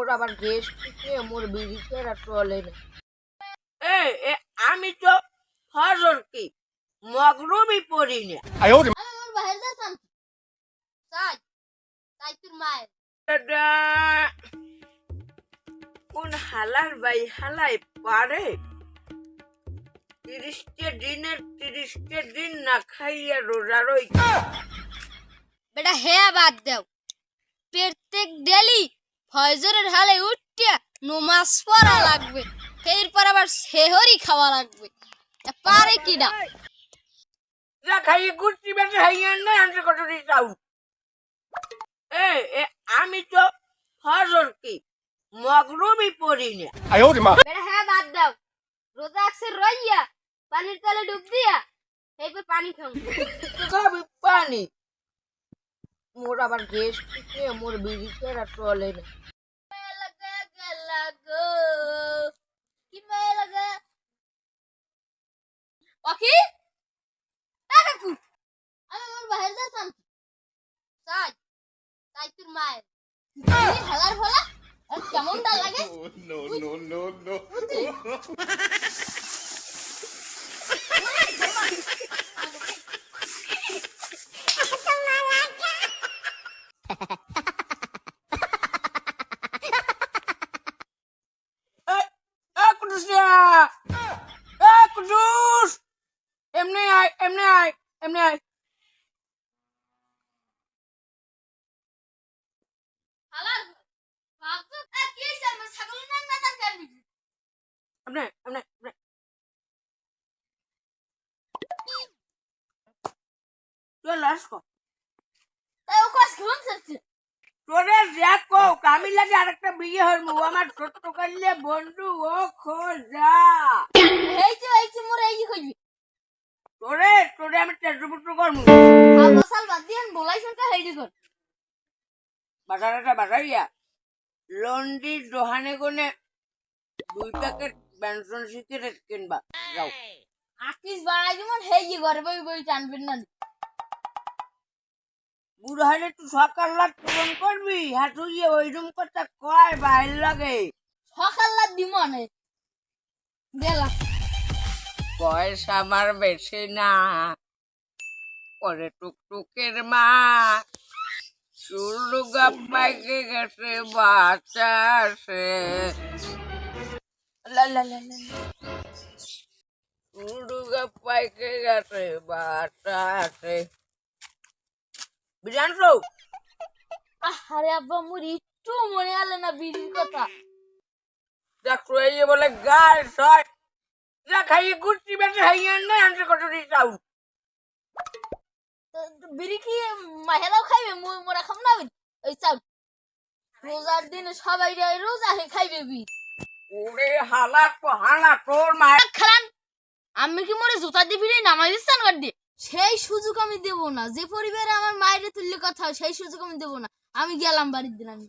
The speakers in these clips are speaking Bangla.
মোর আবার গেস্ট থেকে মোর বিড়িতে আর চলে না। আমি তো ফজর কি মগরবই পড়ি না। আমার বাইরে যাচ্ছি তাই তাই তোর মায়ের দাদা, কোন হালার বাই হালাই পারে 30 দিন না খাইয়া রোজা রইতে। বেটা হে বাদ দাও প্রত্যেক ডেলি ফজরের হালে উঠিয়া নমাজ পড়া লাগবে এরপর আবার সেহরি খাওয়া লাগবে পারে কি না যা খাইয়ে গুটি বেটা খাইয়া না আনতে কত দিতাও। আমি তো ফজর কি মগরবই পড়ি না। বেটা হে বাদ দাও রোজা আকসে রইয়া পানির তলে ডুব দিয়া এরপর পানি খাও খাবি পানি। মোর আবার গেস্ট থেকে মোর বিড়িতে আর চলে না। কি মায়া লাগা ওকি কাকু আমি আমার বাইরে যাচ্ছি তাই তাই তোর মায়ের হালার ফলা আর কেমন ডাল লাগে no. কুটুস না, কুটুস এমনি আয় হালার ভাবছো কি হইছে আমার ছাগল না না তার কারবি এমনি চল আসো। তাই ও কাজ কেমন চলছে তোরে দেখো আমি লাগে আরেকটা বিয়ে হইব আমার ছোট্ট কালে বন্ধু ও খোঁজা। এই মোর এই কইবি তোরে আমি তেজপুত্র করবো। বসাল বাদ দিয়ে বলাইছেন কা হেইডি কর বাজারটা বাজাইয়া লন্ডির দোহানে কোনে 2 প্যাকেট বেনসন সিগারেট কিনবা যাও। আকিস বানাই যেমন হেই ঘরে বই টানবেন না বুড়ো হলে তুই সকাল রাত পূরণ করবি হাঁটুইয়ে ওই রুম কথা কয় বাইর লাগে সকাল রাত দিমনে দেলা পয়সা আমার বেশি না পরে টুকটুকের মা চুলুগা পাইকে গেছে বাঁচাছে চুলুগা পাইকে গেছে বাঁচাছে বিধান সৌ আরে আব্বা মোর একটু মনে আলে না বিড়ির কথা দেখ এই বলে গাল ছয় যা খাইয়ে গুটি বেটে খাইয়ে না আনতে কত দিতাও। বিড়ি কি মাহেরাও খাইবে মোরা খাম না ওই চাল রোজার দিনে সবাই রোজা হে খাইবে বি ওরে হালা তোর মা খালান আমি কি মোরে জুতা দিয়ে ফিরে নামাই দিচ্ছেন কর দিয়ে সেই সুযোগ আমি দেব না যে পরিবারে আমার মায়ের তুললে কথা সেই সুযোগ আমি দেব না আমি গেলাম বাড়ির দিন আমি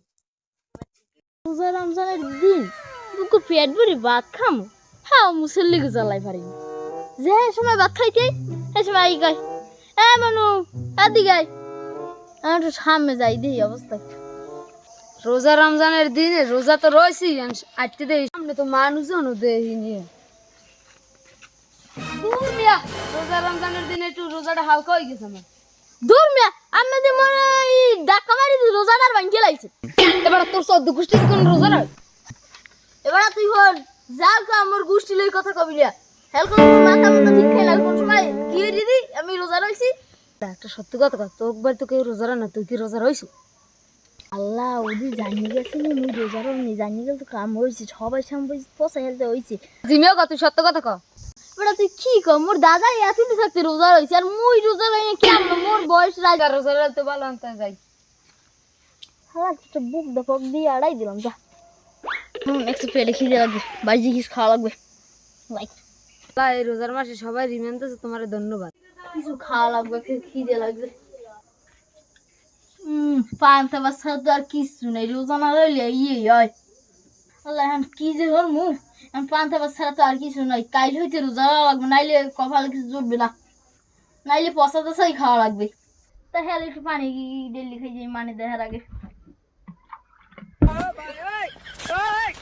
রোজা রমজানের দিন বুকু পেট ভরি ভাত খামু হ্যাঁ মুসল্লিকে জ্বালাই পারি যে সময় ভাত খাইতে সেই সময় আই গাই মানু আদি গাই আমি একটু সামনে যাই দেখি অবস্থা রোজা রমজানের দিনে রোজা তো রয়েছি আজকে দেখি সামনে তো মানুষজনও দেখিনি দূর মিয়া রোজা রমজানের দিনে একটু রোজাটা হালকা হয়ে গেছে আমার দূর মিয়া আমি যে মনে এই ডাক্কা মারি রোজাটা ভাঙিয়ে লাইছে এবার তোর সদ্য গোষ্ঠী কোন রোজা না এবার তুই হল যাও কা আমার গোষ্ঠী লই কথা কবি না হেল কোন মাথা মতো ঠিক খাই লাগ কোন সময় কি দিদি আমি রোজা রইছি একটা সত্যি কথা কর তোর বল তো কেউ রোজা না তুই কি রোজা রইছ আল্লাহ ওদি জানি গেছে নি মুই রোজা রইনি জানি গেল তো কাম হইছে সবাই সামনে পয়সা হেলতে হইছে জিমেও কত সত্য কথা কর বড় তুই কি কর মোর দাদা এতদিন থাকতে রোজা রইছে আর মুই রোজা রইনি কেমন মোর বয়স রাজা রোজা রইতে ভালো আনতে যাই হ্যাঁ একটা বুক দপক দিয়ে আড়াই দিলাম যা একটু পেটে খিদে লাগবে বাইজি কিছু খাওয়া লাগবে লাইক এই রোজার মাসে সবাই রিমেন্ড আছে তোমার ধন্যবাদ কিছু খাওয়া লাগবে খিদে লাগবে পান্তা বাচ্চা তো আর কিছু নেই রোজা না রইলে ইয়ে হয় আল্লাহ এখন কি যে হল মুখ এখন পান্তা বাচ্চা তো আর কিছু নাই কাইল হইতে রোজা লাগবে নাইলে কপালে কিছু জুটবে না নাইলে পচা দশাই খাওয়া লাগবে তা হ্যাঁ একটু পানি ডেলি খাই যাই মানে দেখার আগে ভাই, ওই, ওই।